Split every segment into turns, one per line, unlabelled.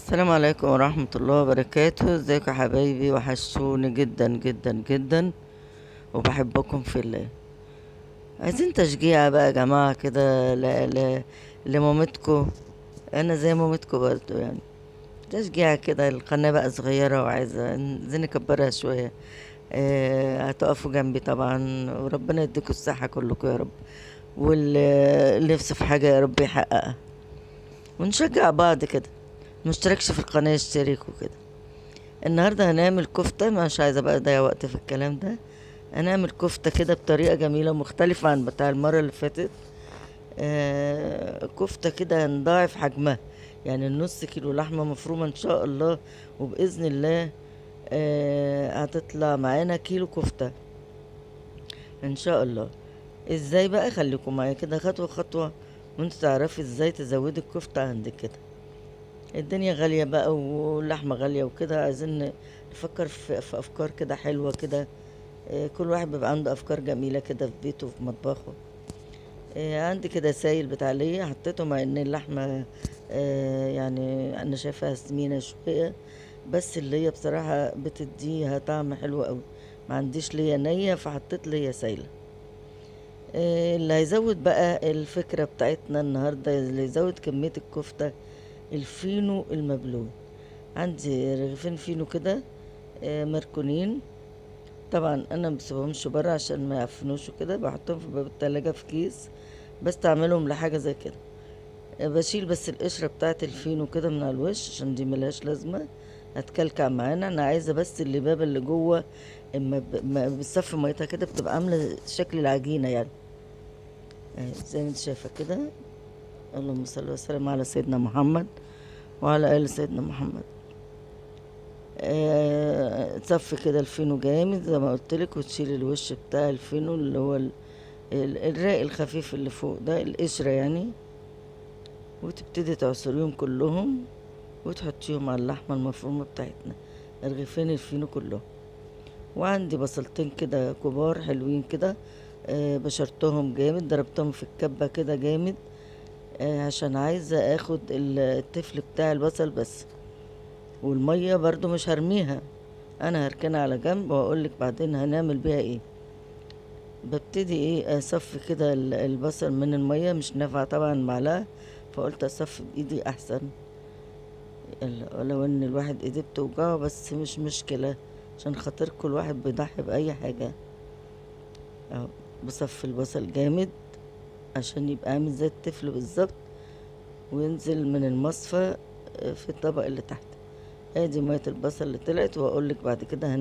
السلام عليكم ورحمة الله وبركاته. ازيكم يا حبايبي؟ وحشتوني جدا جدا جدا وبحبكم في الله. عايزين تشجيع بقى يا جماعة كده لمامتكم. انا زي مامتكم برضو يعني. تشجيع كده، القناة بقى صغيرة وعايزة عايزين نكبرها شوية. هتقفوا جنبي طبعا، وربنا يديكم الصحة كلكم يا رب. واللي نفسه في حاجة يا رب يحققها، ونشجع بعض كده. مشتركش في القناة يشترك وكده. النهاردة هنعمل كفتة، مش عايزة بقى اضيع وقت في الكلام ده. هنعمل كفتة كده بطريقة جميلة مختلفة عن بتاع المرة اللي فاتت. كفتة كده هنضاعف حجمها، يعني النص كيلو لحمة مفرومة ان شاء الله. وبإذن الله هتطلع معانا كيلو كفتة ان شاء الله. ازاي بقى؟ خليكم معايا كده خطوة خطوة، وانت تعرفي ازاي تزودي الكفتة عندك كده. الدنيا غالية بقى واللحمة غالية وكده، عايزين نفكر في أفكار كده حلوة كده. كل واحد بيبقى عنده أفكار جميلة كده في بيته في مطبخه. عندي كده سايل بتاع ليا حطيته، مع ان اللحمة يعني أنا شايفاها سمينة شوية، بس اللي هي بصراحة بتديها طعم حلو قوي. ما عنديش ليا نية فحطيت ليا سايلة. اللي هيزود بقى الفكرة بتاعتنا النهاردة، اللي يزود كمية الكفتة، الفينو المبلول. عندي رغيفين فينو كده مركونين. طبعا انا مبسيبهمش برا عشان ما يعفنوش وكده، بحطهم في باب التلاجة في كيس، بستعملهم لحاجة زي كده. بشيل بس القشرة بتاعت الفينو كده من على الوش عشان دي ملهاش لازمة، هتكلكع معانا. انا عايزة بس اللباب اللي جوه، اما ما بتصفي ميتها كده بتبقى عاملة شكل العجينة يعني. زي ما انت شايفة كده. اللهم صل وسلم على سيدنا محمد وعلى آل سيدنا محمد. تصفي كده الفينو جامد زي ما قلتلك، وتشيل الوش بتاع الفينو اللي هو الراق الخفيف اللي فوق ده، القشرة يعني. وتبتدي تعصريهم كلهم وتحطيهم على اللحمة المفرومة بتاعتنا، رغيفين الفينو كلهم. وعندي بصلتين كده كبار حلوين كده، بشرتهم جامد، ضربتهم في الكبة كده جامد. عشان عايزة اخد التفل بتاع البصل بس. والمية برضو مش هرميها، انا هركنها على جنب واقولك بعدين هنعمل بيها ايه. ببتدي ايه اصفي كده البصل من المية، مش نافعة طبعا معلقة، فقلت اصفي بايدي احسن. ولو ان الواحد ايديه بتوجعه بس مش مشكلة، عشان خاطر كل واحد بيضحي باي حاجة. اهو بصفي البصل جامد عشان يبقى عامل زي التفل بالظبط، وينزل من المصفى في الطبق اللي تحت. ادي مية البصل اللي طلعت، واقولك بعد كده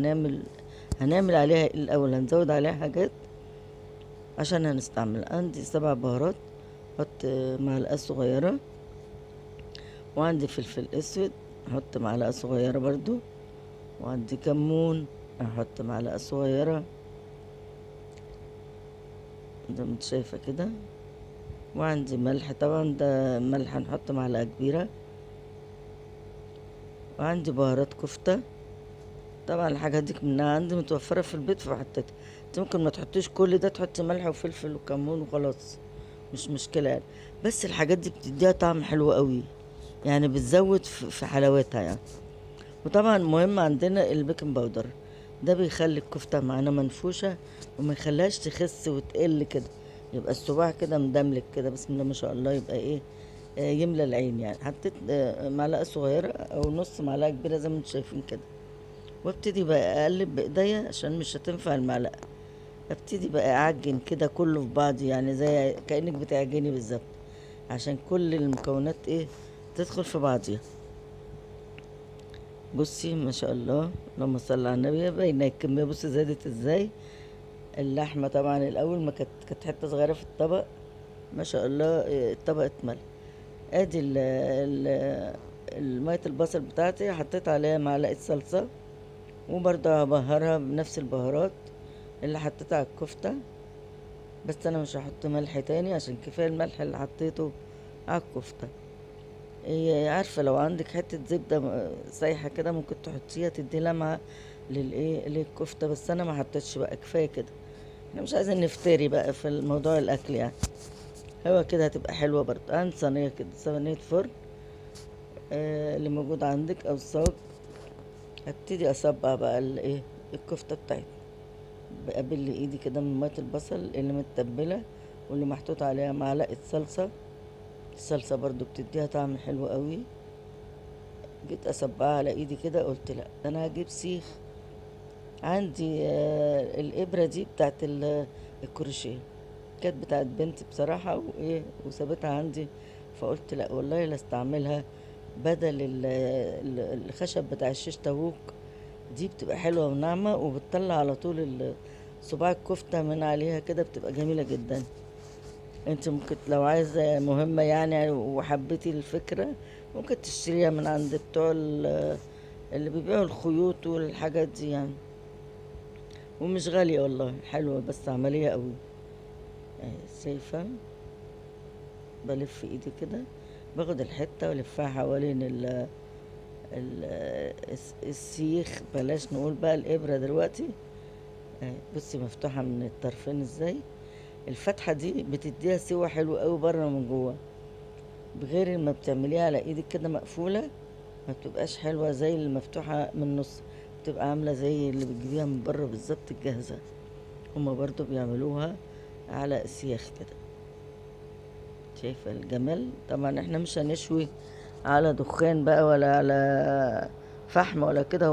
هنعمل عليها الاول، هنزود عليها حاجات عشان هنستعمل. عندي 7 بهارات، احط معلقة صغيرة. وعندي فلفل اسود، احط معلقة صغيرة برضو. وعندي كمون، احط معلقة صغيرة زي ما انت شايفة كده. وعندي ملح، طبعا ده ملح هنحط معلقة كبيرة. وعندي بهارات كفتة، طبعا الحاجات دي منها عندي متوفرة في البيت فحطيتها. انت ممكن ما تحطيش كل ده، تحطي ملح وفلفل وكمون وخلاص، مش مشكلة يعني. بس الحاجات دي بتديها طعم حلو قوي، يعني بتزود في حلاوتها يعني. وطبعا مهم عندنا البيكنج باودر، ده بيخلي الكفتة معانا منفوشة، وما يخليهاش تخس وتقل كده، يبقى الصباع كده مدملك كده بسم الله ما شاء الله، يبقى ايه يملى العين يعني. حطيت معلقة صغيرة او نص معلقة كبيرة زي ما انتم شايفين كده. وابتدي بقى اقلب بايديا عشان مش هتنفع المعلقة. ابتدي بقى اعجن كده كله في بعض، يعني زي كأنك بتعجني بالظبط، عشان كل المكونات ايه تدخل في بعضيها. بصي ما شاء الله، اللهم صل على النبي، باينه الكميه. بصي زادت ازاي. اللحمه طبعا الاول ما كانت حته صغيره في الطبق، ما شاء الله الطبق اتملى. ادي ميه البصل بتاعتي، حطيت عليها معلقه صلصه، وبرضه هبهرها بنفس البهارات اللي حطيتها على الكفته. بس انا مش هحط ملح تاني عشان كفايه الملح اللي حطيته على الكفته. عارفة لو عندك حتة زبدة سايحة كده ممكن تحطيها تدي لمعة للكفتة، بس انا ما حطيتش بقى، كفاية كده. احنا مش عايزين نفتري بقى في الموضوع الاكل يعني. هو كده هتبقى حلوة برضه. عندي صينية كده، صينية فرن. اللي موجود عندك او الصاج. هبتدي اصبع بقى الايه الكفتة بتاعتي. بقبل ايدي كده من مية البصل اللي متبلة واللي محطوط عليها معلقة صلصة. الصلصة برضو بتديها طعم حلو قوي. جيت اصبعها على ايدي كده، قلت لا ده انا هجيب سيخ. عندي الابرة دي بتاعت الكروشيه، كانت بتاعت بنتي بصراحة وايه وسابتها عندي. فقلت لا والله لا استعملها بدل الخشب بتاع الشيش تاووك. دي بتبقى حلوة وناعمة وبتطلع على طول صباع الكفتة من عليها كده، بتبقى جميلة جدا. انت ممكن لو عايزة مهمة يعني وحبيتي الفكرة، ممكن تشتريها من عند بتوع اللي بيبيعوا الخيوط والحاجات دي يعني. ومش غالية والله، حلوة بس عملية قوي. شايفة؟ بلف ايدي كده، باخد الحتة والفها حوالين ال السيخ. بلاش نقول بقى الإبرة دلوقتي. بصي مفتوحة من الطرفين ازاي. الفتحة دي بتديها سوا حلو قوي بره من جوه، بغير لما بتعمليها على ايدك كده مقفولة ما بتبقاش حلوة زي اللي مفتوحة من النص. بتبقى عاملة زي اللي بتجيبيها من بره بالظبط الجاهزة. هما برضو بيعملوها على سياخ كده. شايفة الجمال؟ طبعا احنا مش هنشوي على دخان بقى ولا على فحم ولا كده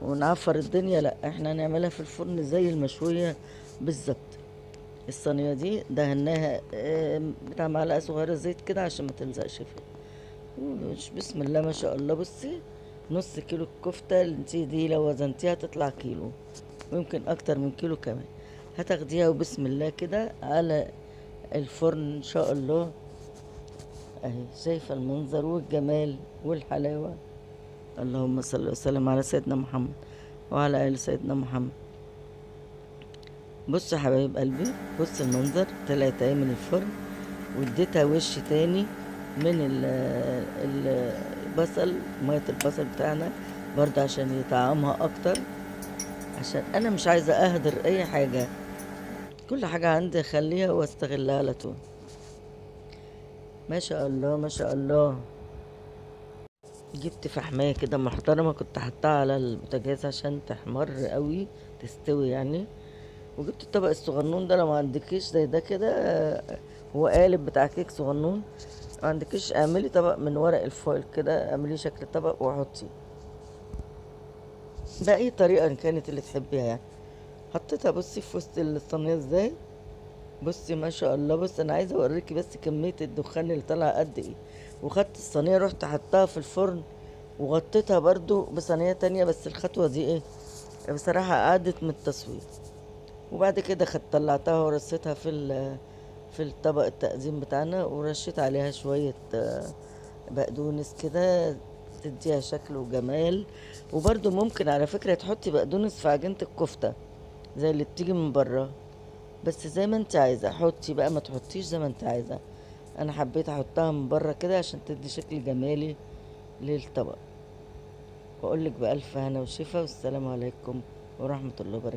ونعفر الدنيا، لا احنا هنعملها في الفرن زي المشوية بالظبط. الصينية دي دهناها بتاع معلقة صغيرة زيت كده عشان ما تلزقش فيها. بسم الله ما شاء الله. بصي نص كيلو الكفتة انتي دي لو وزنتيها تطلع كيلو، ويمكن اكتر من كيلو كمان. هتاخديها وبسم الله كده على الفرن ان شاء الله. اهي شايفة المنظر والجمال والحلاوة. اللهم صل وسلم على سيدنا محمد وعلى آل سيدنا محمد. بصوا يا حبايب قلبي، بص المنظر. طلعت اهي من الفرن واديتها وش تاني من البصل، مية البصل بتاعنا برضه عشان يطعمها اكتر. عشان انا مش عايزة اهدر اي حاجة، كل حاجة عندي اخليها واستغلها على طول. ما شاء الله ما شاء الله. جبت فحماية كده محترمة، كنت حطها على البوتاجاز عشان تحمر قوي تستوي يعني. وجبت الطبق الصغنون ده، لو ما عندكيش زي ده كده هو قالب بتاع كيك صغنون. ما عندكيش اعملي طبق من ورق الفويل كده، اعملي شكل الطبق وحطي بأي طريقة إن كانت اللي تحبيها يعني. حطيتها بصي في وسط الصينية ازاي. بصي ما شاء الله. بص انا عايزه اوريكي بس كميه الدخان اللي طالعه قد ايه. وخدت الصينيه رحت حطها في الفرن وغطيتها برضو بصينيه تانية، بس الخطوه دي ايه بصراحه قعدت من التصوير. وبعد كده خدت طلعتها ورصيتها في الطبق التقديم بتاعنا، ورشيت عليها شويه بقدونس كده تديها شكل وجمال. وبرضو ممكن على فكره تحطي بقدونس في عجينه الكفته زي اللي بتيجي من بره، بس زي ما انت عايزه حطي بقى، ما تحطيش زي ما انت عايزه. انا حبيت احطها من بره كده عشان تدي شكل جمالي للطبق. واقول لك بألف هنا وشفا، والسلام عليكم ورحمه الله وبركاته.